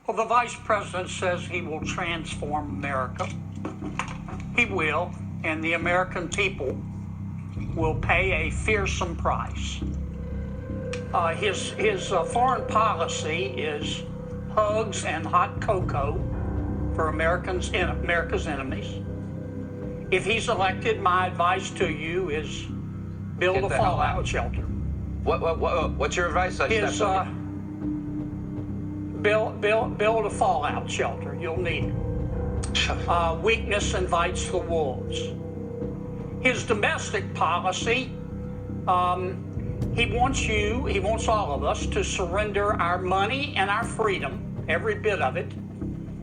Well, the vice president says he will transform America. He will, and the American people will pay a fearsome price. His foreign policy is hugs and hot cocoa for America's enemies. If he's elected, my advice to you is build a fallout shelter. What's your advice? Build a fallout shelter. You'll need it. Weakness invites the wolves. His domestic policy, he wants all of us to surrender our money and our freedom, every bit of it,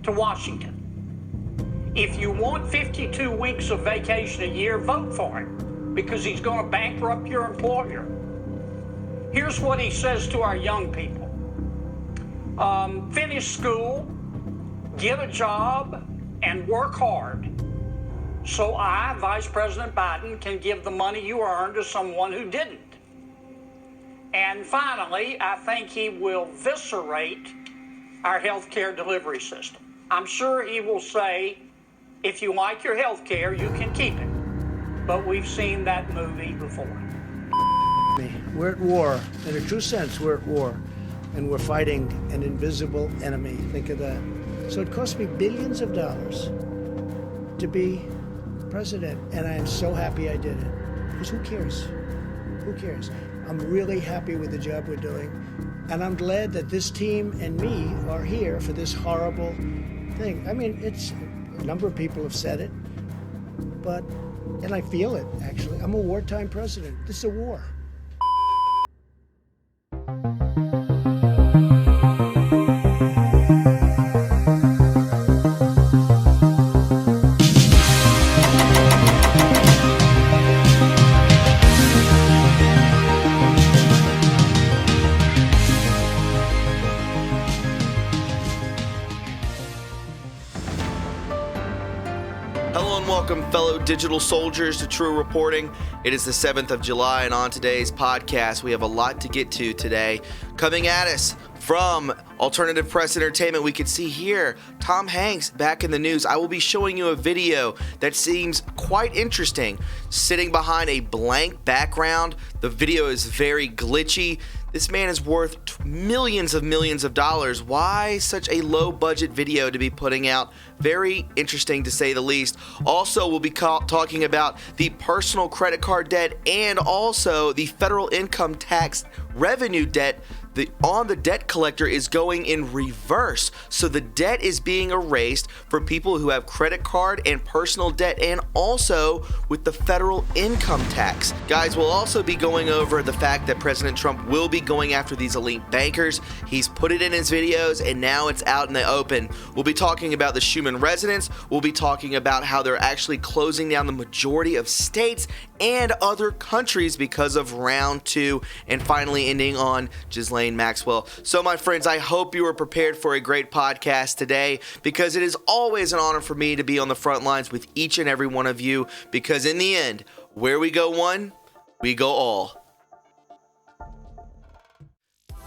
to Washington. If you want 52 weeks of vacation a year, vote for him, because he's going to bankrupt your employer. Here's what he says to our young people. Finish school, get a job, and work hard, so I, Vice President Biden, can give the money you earned to someone who didn't. And finally, I think he will eviscerate our health care delivery system. I'm sure he will say, if you like your health care, you can keep it. But we've seen that movie before. We're at war. In a true sense, we're at war. And we're fighting an invisible enemy. Think of that. So it cost me billions of dollars to be president. And I am so happy I did it. Because who cares? Who cares? I'm really happy with the job we're doing. And I'm glad that this team and me are here for this horrible thing. I mean, a number of people have said it, and I feel it, actually. I'm a wartime president. This is a war. Welcome, fellow digital soldiers, to True Reporting. It is the 7th of July, and on today's podcast, we have a lot to get to today. Coming at us from Alternative Press Entertainment, we can see here Tom Hanks back in the news. I will be showing you a video that seems quite interesting. Sitting behind a blank background, the video is very glitchy. This man is worth millions of dollars. Why such a low budget video to be putting out? Very interesting, to say the least. Also, we'll be talking about the personal credit card debt and also the federal income tax revenue debt. On the debt collector is going in reverse. So the debt is being erased for people who have credit card and personal debt, and also with the federal income tax. Guys, we'll also be going over the fact that President Trump will be going after these elite bankers. He's put it in his videos, and now it's out in the open. We'll be talking about the Schumann residence. We'll be talking about how they're actually closing down the majority of states and other countries because of round 2, and finally ending on Ghislaine Maxwell. So, my friends, I hope you are prepared for a great podcast today, because it is always an honor for me to be on the front lines with each and every one of you, because in the end, where we go one, we go all.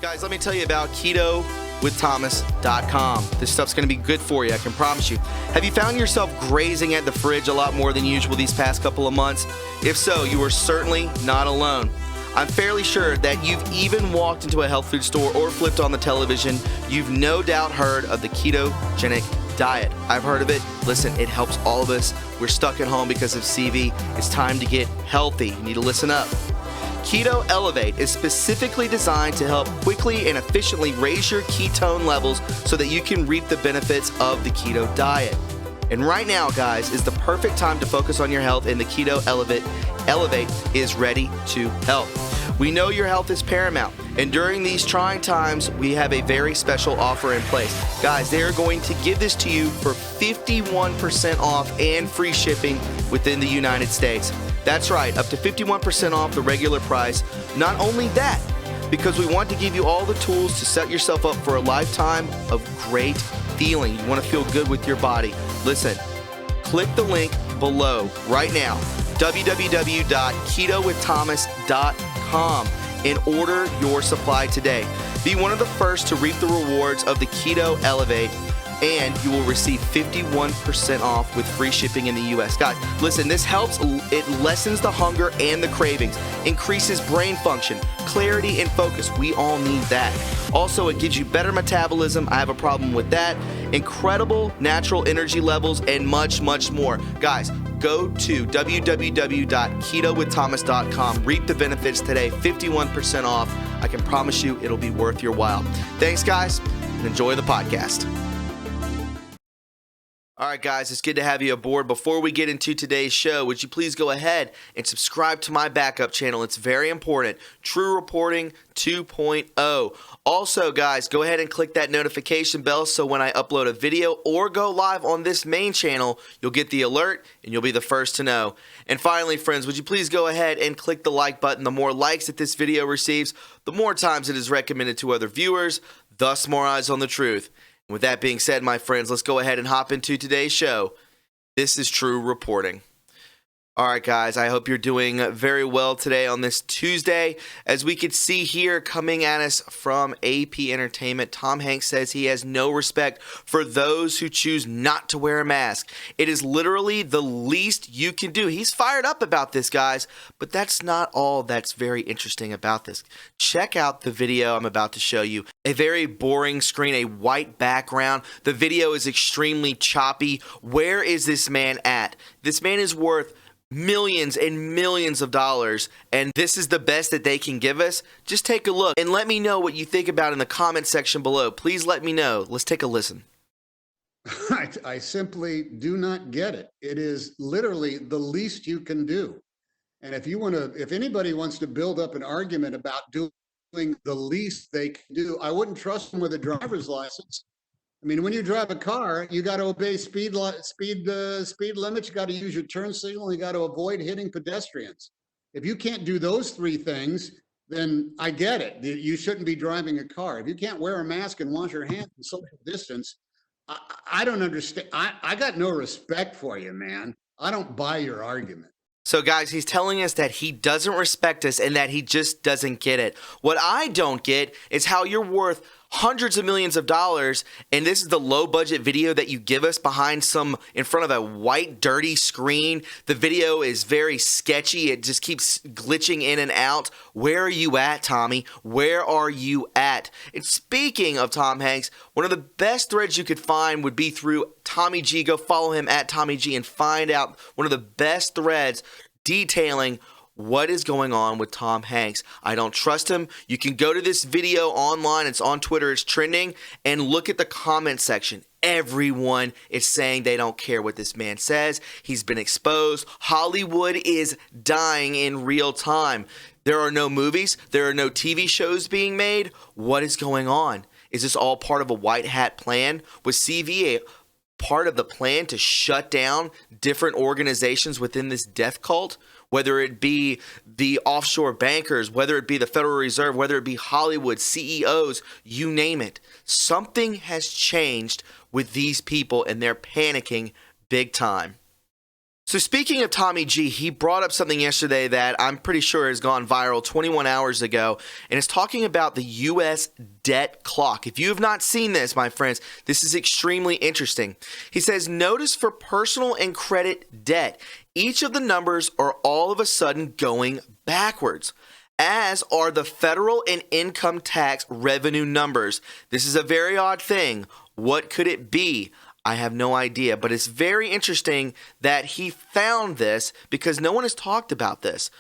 Guys, let me tell you about ketowiththomas.com. This stuff's going to be good for you, I can promise you. Have you found yourself grazing at the fridge a lot more than usual these past couple of months? If so, you are certainly not alone. I'm fairly sure that you've even walked into a health food store or flipped on the television. You've no doubt heard of the ketogenic diet. I've heard of it. Listen, it helps all of us. We're stuck at home because of CV. It's time to get healthy. You need to listen up. Keto Elevate is specifically designed to help quickly and efficiently raise your ketone levels so that you can reap the benefits of the keto diet. And right now, guys, is the perfect time to focus on your health, and the Keto Elevate is ready to help. We know your health is paramount, and during these trying times, we have a very special offer in place. Guys, they are going to give this to you for 51% off and free shipping within the United States. That's right, up to 51% off the regular price. Not only that, because we want to give you all the tools to set yourself up for a lifetime of great feeling. You want to feel good with your body. Listen, click the link below right now, www.ketowiththomas.com, and order your supply today. Be one of the first to reap the rewards of the Keto Elevate, and you will receive 51% off with free shipping in the U.S. Guys, listen, this helps. It lessens the hunger and the cravings, increases brain function, clarity, and focus. We all need that. Also, it gives you better metabolism. I have a problem with that. Incredible natural energy levels, and much, much more. Guys, go to www.ketowiththomas.com. Reap the benefits today, 51% off. I can promise you it'll be worth your while. Thanks, guys, and enjoy the podcast. All right, guys, it's good to have you aboard. Before we get into today's show, would you please go ahead and subscribe to my backup channel? It's very important. True Reporting 2.0. Also, guys, go ahead and click that notification bell so when I upload a video or go live on this main channel, you'll get the alert and you'll be the first to know. And finally, friends, would you please go ahead and click the like button? The more likes that this video receives, the more times it is recommended to other viewers, thus more eyes on the truth. With that being said, my friends, let's go ahead and hop into today's show. This is True Reporting. All right, guys, I hope you're doing very well today on this Tuesday. As we could see here coming at us from AP Entertainment, Tom Hanks says he has no respect for those who choose not to wear a mask. It is literally the least you can do. He's fired up about this, guys, but that's not all that's very interesting about this. Check out the video I'm about to show you. A very boring screen, a white background. The video is extremely choppy. Where is this man at? This man is worth millions and millions of dollars, and this is the best that they can give us. Just take a look and let me know what you think about in the comment section below. Please let me know. Let's take a listen. I simply do not get it. It is literally the least you can do. And if anybody wants to build up an argument about doing the least they can do, I wouldn't trust them with a driver's license. I mean, when you drive a car, you got to obey speed limits. You got to use your turn signal. You got to avoid hitting pedestrians. If you can't do those three things, then I get it. You shouldn't be driving a car. If you can't wear a mask and wash your hands and social distance, I don't understand. I got no respect for you, man. I don't buy your argument. So, guys, he's telling us that he doesn't respect us and that he just doesn't get it. What I don't get is how you're worth hundreds of millions of dollars, and this is the low-budget video that you give us in front of a white, dirty screen. The video is very sketchy. It just keeps glitching in and out. Where are you at, Tommy? Where are you at? And speaking of Tom Hanks, one of the best threads you could find would be through Tommy G. Go follow him at Tommy G and find out one of the best threads detailing what is going on with Tom Hanks. I don't trust him. You can go to this video online. It's on Twitter. It's trending. And look at the comment section. Everyone is saying they don't care what this man says. He's been exposed. Hollywood is dying in real time. There are no movies. There are no TV shows being made. What is going on? Is this all part of a white hat plan? Was CVA part of the plan to shut down different organizations within this death cult? Whether it be the offshore bankers, whether it be the Federal Reserve, whether it be Hollywood, CEOs, you name it. Something has changed with these people and they're panicking big time. So speaking of Tommy G, he brought up something yesterday that I'm pretty sure has gone viral 21 hours ago, and it's talking about the U.S. debt clock. If you have not seen this, my friends, this is extremely interesting. He says, notice for personal and credit debt, each of the numbers are all of a sudden going backwards, as are the federal and income tax revenue numbers. This is a very odd thing. What could it be? I have no idea, but it's very interesting that he found this because no one has talked about this.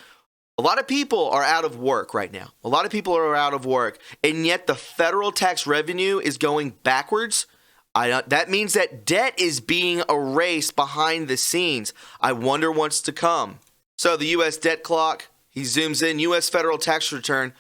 A lot of people are out of work right now. A lot of people are out of work, and yet the federal tax revenue is going backwards. That means that debt is being erased behind the scenes. I wonder what's to come. So the U.S. debt clock, he zooms in, U.S. federal tax return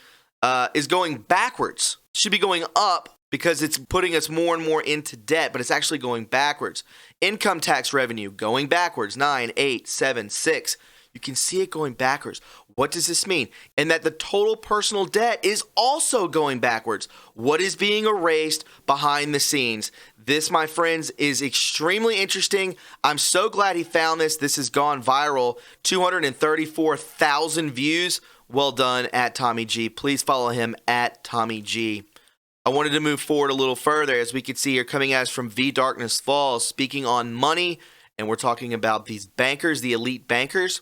is going backwards. Should be going up, because it's putting us more and more into debt, but it's actually going backwards. Income tax revenue going backwards, 9, 8, 7, 6. You can see it going backwards. What does this mean? And that the total personal debt is also going backwards. What is being erased behind the scenes? This, my friends, is extremely interesting. I'm so glad he found this. This has gone viral. 234,000 views. well done at Tommy G. Please follow him at Tommy G. I wanted to move forward a little further, as we can see here coming at us from V Darkness Falls, speaking on money, and we're talking about these bankers, the elite bankers.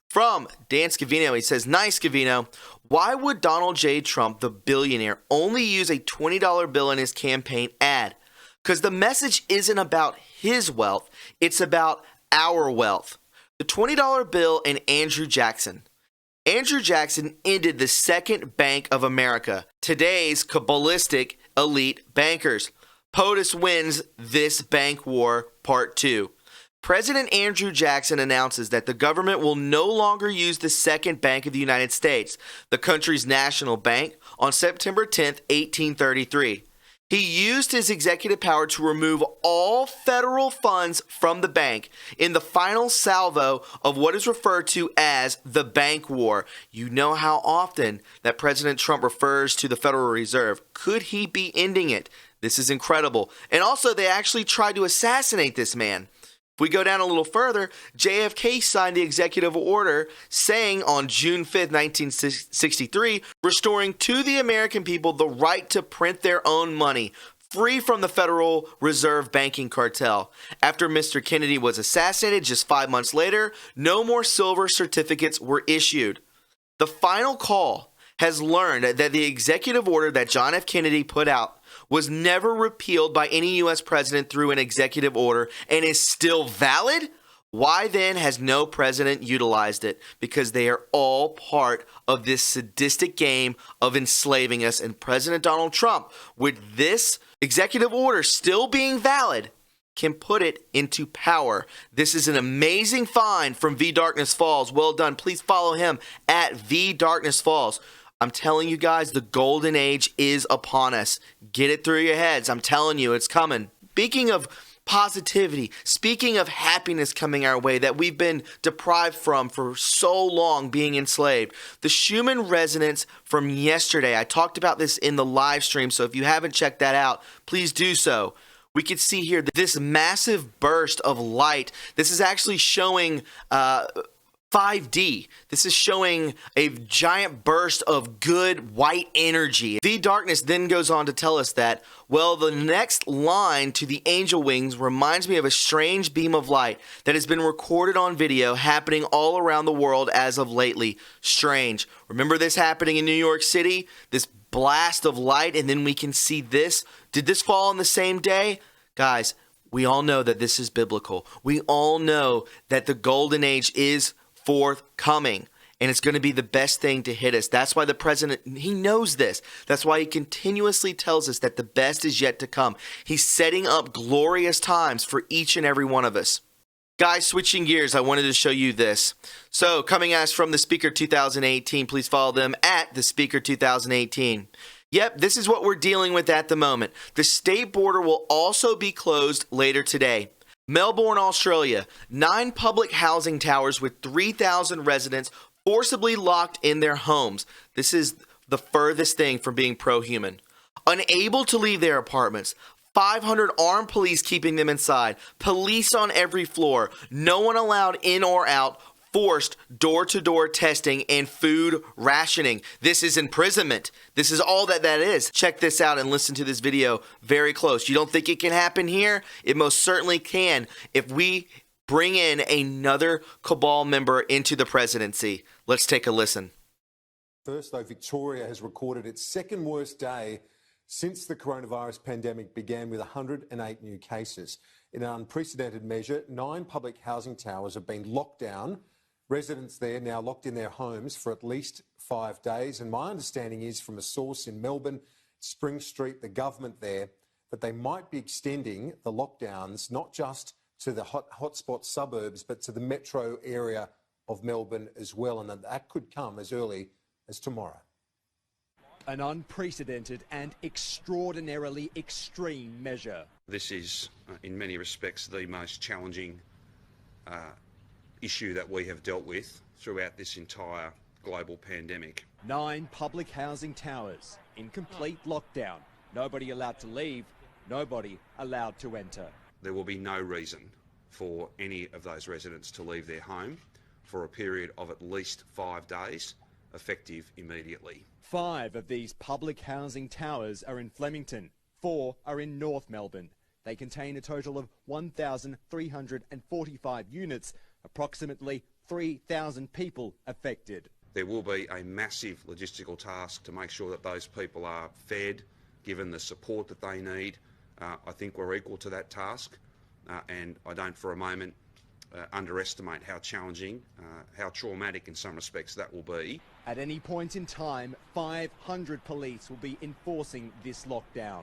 From Dan Scavino, he says, "Nice, Scavino. Why would Donald J. Trump, the billionaire, only use a $20 bill in his campaign ad? Because the message isn't about his wealth, it's about our wealth. The $20 bill and Andrew Jackson. Andrew Jackson ended the second Bank of America, today's Kabbalistic elite bankers. POTUS wins this bank war, part 2. President Andrew Jackson announces that the government will no longer use the Second Bank of the United States, the country's national bank, on September 10th, 1833. He used his executive power to remove all federal funds from the bank in the final salvo of what is referred to as the bank war. You know how often that President Trump refers to the Federal Reserve. Could he be ending it? This is incredible. And also, they actually tried to assassinate this man. If we go down a little further, JFK signed the executive order saying on June 5th, 1963, restoring to the American people the right to print their own money, free from the Federal Reserve banking cartel. After Mr. Kennedy was assassinated just 5 months later, no more silver certificates were issued. The final call has learned that the executive order that John F. Kennedy put out was never repealed by any U.S. president through an executive order and is still valid? Why then has no president utilized it? Because they are all part of this sadistic game of enslaving us. And President Donald Trump, with this executive order still being valid, can put it into power. This is an amazing find from V Darkness Falls. Well done. Please follow him at V Darkness Falls. I'm telling you guys, the golden age is upon us. Get it through your heads. I'm telling you, it's coming. Speaking of positivity, speaking of happiness coming our way that we've been deprived from for so long, being enslaved, the Schumann resonance from yesterday, I talked about this in the live stream, so if you haven't checked that out, please do so. We could see here this massive burst of light. This is actually showing 5D. This is showing a giant burst of good white energy. V Darkness then goes on to tell us that, well, the next line to the angel wings reminds me of a strange beam of light that has been recorded on video happening all around the world as of lately. Strange. Remember this happening in New York City? This blast of light, and then we can see this. Did this fall on the same day? Guys, we all know that this is biblical. We all know that the golden age is forthcoming, and it's going to be the best thing to hit us. That's why the president, he knows this. That's why he continuously tells us that the best is yet to come. He's setting up glorious times for each and every one of us. Guys, switching gears, I wanted to show you this. So, coming at us from the Speaker 2018, please follow them at the Speaker 2018. Yep, this is what we're dealing with at the moment. The state border will also be closed later today. Melbourne, Australia, 9 public housing towers with 3,000 residents forcibly locked in their homes. This is the furthest thing from being pro-human. Unable to leave their apartments. 500 armed police keeping them inside. Police on every floor. No one allowed in or out. Forced door-to-door testing and food rationing. This is imprisonment. This is all that is. Check this out and listen to this video very close. You don't think it can happen here? It most certainly can if we bring in another cabal member into the presidency. Let's take a listen. First, though, Victoria has recorded its second worst day since the coronavirus pandemic began, with 108 new cases. In an unprecedented measure, 9 public housing towers have been locked down. Residents there now locked in their homes for at least 5 days. And my understanding is from a source in Melbourne, Spring Street, the government there, that they might be extending the lockdowns not just to the hotspot suburbs, but to the metro area of Melbourne as well. And that could come as early as tomorrow. An unprecedented and extraordinarily extreme measure. This is, in many respects, the most challenging issue that we have dealt with throughout this entire global pandemic. 9 public housing towers in complete lockdown. Nobody allowed to leave, nobody allowed to enter. There will be no reason for any of those residents to leave their home for a period of at least 5 days, effective immediately. 5 of these public housing towers are in Flemington. 4 are in North Melbourne. They contain a total of 1,345 units, approximately 3,000 people affected. There will be a massive logistical task to make sure that those people are fed, given the support that they need. I think we're equal to that task, and I don't for a moment underestimate how challenging, how traumatic in some respects that will be. At any point in time, 500 police will be enforcing this lockdown.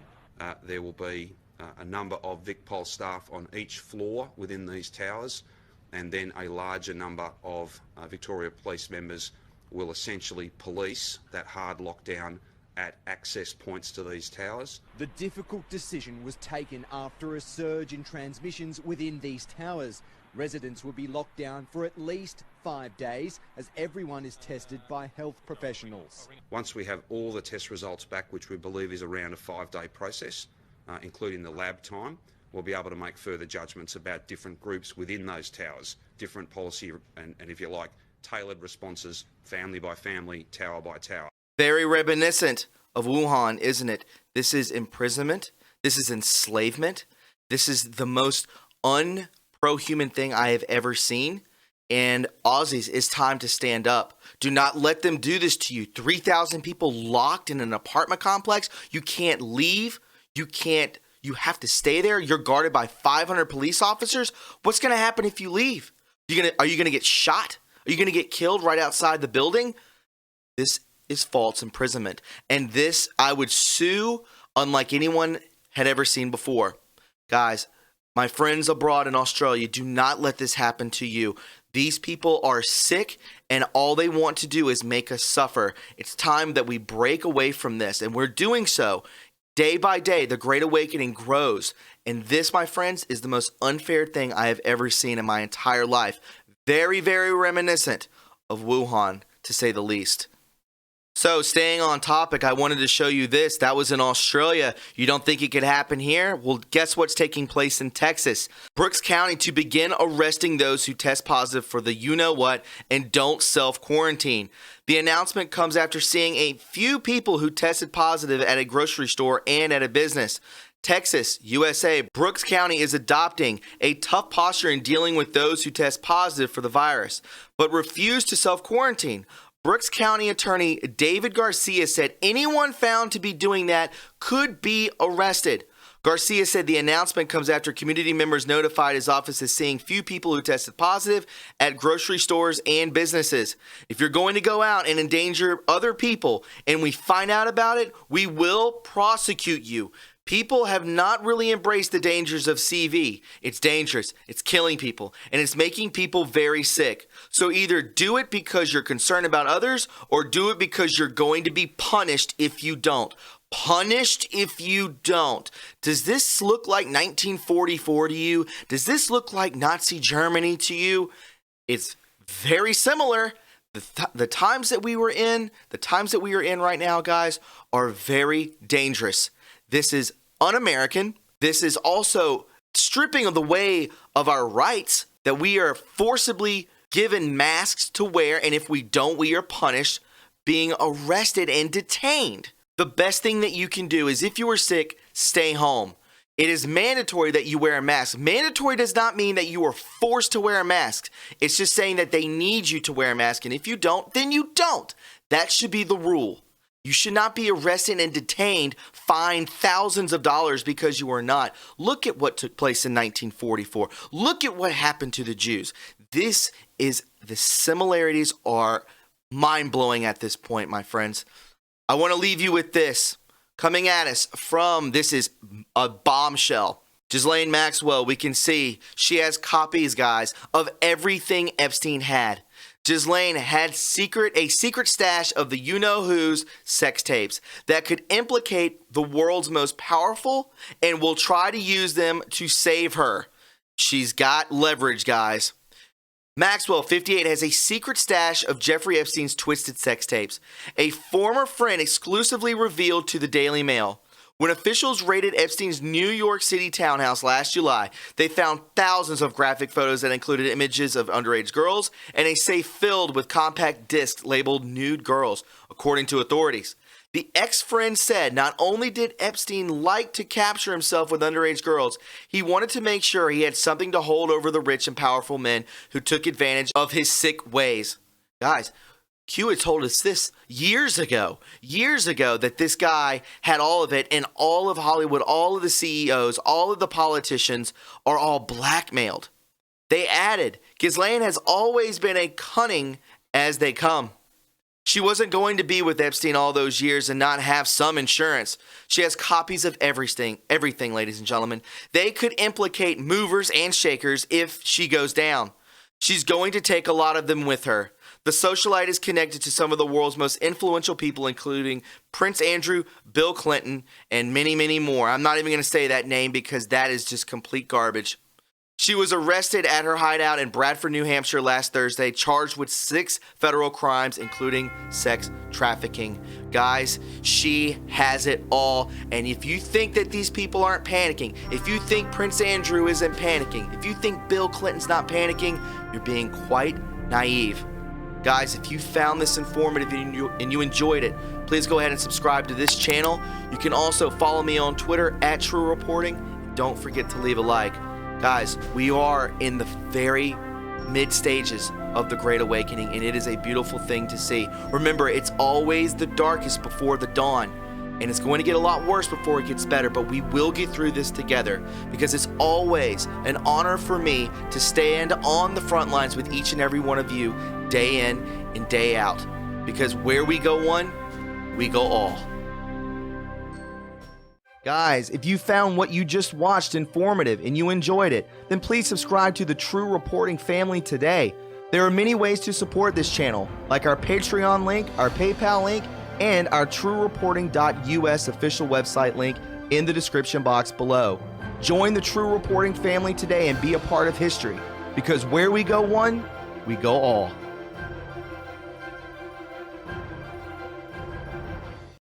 There will be a number of VicPol staff on each floor within these towers, and then a larger number of Victoria Police members will essentially police that hard lockdown at access points to these towers. The difficult decision was taken after a surge in transmissions within these towers. Residents will be locked down for at least 5 days as everyone is tested by health professionals. Once we have all the test results back, which we believe is around a 5-day process, including the lab time, we'll be able to make further judgments about different groups within those towers, different policy and if you like, tailored responses, family by family, tower by tower. Very reminiscent of Wuhan, isn't it? This is imprisonment. This is enslavement. This is the most pro-human thing I have ever seen. And Aussies, it's time to stand up. Do not let them do this to you. 3,000 people locked in an apartment complex. You can't leave. You have to stay there. You're guarded by 500 police officers. What's going to happen if you leave? Are you going to get shot? Are you going to get killed right outside the building? This is false imprisonment. And this, I would sue unlike anyone had ever seen before. Guys, my friends abroad in Australia, do not let this happen to you. These people are sick and all they want to do is make us suffer. It's time that we break away from this, and we're doing so. Day by day, the Great Awakening grows. And this, my friends, is the most unfair thing I have ever seen in my entire life. Very, very reminiscent of Wuhan, to say the least. So, staying on topic, I wanted to show you this. That was in Australia. You don't think it could happen here? Well, guess what's taking place in Texas? Brooks County to begin arresting those who test positive for the you-know-what and don't self-quarantine. The announcement comes after seeing a few people who tested positive at a grocery store and at a business. Texas, USA, Brooks County is adopting a tough posture in dealing with those who test positive for the virus, but refuse to self-quarantine. Brooks County Attorney David Garcia said anyone found to be doing that could be arrested. Garcia said the announcement comes after community members notified his office is seeing few people who tested positive at grocery stores and businesses. If you're going to go out and endanger other people and we find out about it, we will prosecute you. People have not really embraced the dangers of CV. It's dangerous, it's killing people, and it's making people very sick. So either do it because you're concerned about others, or do it because you're going to be punished if you don't. Punished if you don't. Does this look like 1944 to you? Does this look like Nazi Germany to you? It's very similar. The times that we were in, the times that we are in right now, guys, are very dangerous. This is un-American. This is also stripping of the way of our rights, that we are forcibly given masks to wear, and if we don't, we are punished, being arrested and detained. The best thing that you can do is, if you are sick, stay home. It is mandatory that you wear a mask. Mandatory does not mean that you are forced to wear a mask. It's just saying that they need you to wear a mask, and if you don't, then you don't. That should be the rule. You should not be arrested and detained, fined thousands of dollars because you are not. Look at what took place in 1944. Look at what happened to the Jews. The similarities are mind-blowing at this point, my friends. I want to leave you with this. Coming at us from, this is a bombshell. Ghislaine Maxwell, we can see she has copies, guys, of everything Epstein had. Ghislaine had a secret stash of the you-know-who's sex tapes that could implicate the world's most powerful and will try to use them to save her. She's got leverage, guys. Maxwell, 58, has a secret stash of Jeffrey Epstein's twisted sex tapes. A former friend exclusively revealed to the Daily Mail. When officials raided Epstein's New York City townhouse last July, they found thousands of graphic photos that included images of underage girls and a safe filled with compact discs labeled nude girls, according to authorities. The ex-friend said not only did Epstein like to capture himself with underage girls, he wanted to make sure he had something to hold over the rich and powerful men who took advantage of his sick ways. Guys, Q had told us this years ago, that this guy had all of it, and all of Hollywood, all of the CEOs, all of the politicians are all blackmailed. They added, Ghislaine has always been a cunning as they come. She wasn't going to be with Epstein all those years and not have some insurance. She has copies of everything, ladies and gentlemen. They could implicate movers and shakers if she goes down. She's going to take a lot of them with her. The socialite is connected to some of the world's most influential people, including Prince Andrew, Bill Clinton, and many, many more. I'm not even going to say that name because that is just complete garbage. She was arrested at her hideout in Bradford, New Hampshire last Thursday, charged with 6 federal crimes, including sex trafficking. Guys, she has it all. And if you think that these people aren't panicking, if you think Prince Andrew isn't panicking, if you think Bill Clinton's not panicking, you're being quite naive. Guys, if you found this informative and you enjoyed it, please go ahead and subscribe to this channel. You can also follow me on Twitter at TRUreporting. Don't forget to leave a like. Guys, we are in the very mid stages of the Great Awakening, and it is a beautiful thing to see. Remember, it's always the darkest before the dawn, and it's going to get a lot worse before it gets better, but we will get through this together, because it's always an honor for me to stand on the front lines with each and every one of you day in and day out, because where we go one, we go all. Guys, if you found what you just watched informative and you enjoyed it, then please subscribe to the True Reporting family today. There are many ways to support this channel, like our Patreon link, our PayPal link, and our TRUreporting.us official website link in the description box below. Join the True Reporting family today and be a part of history, because where we go one, we go all.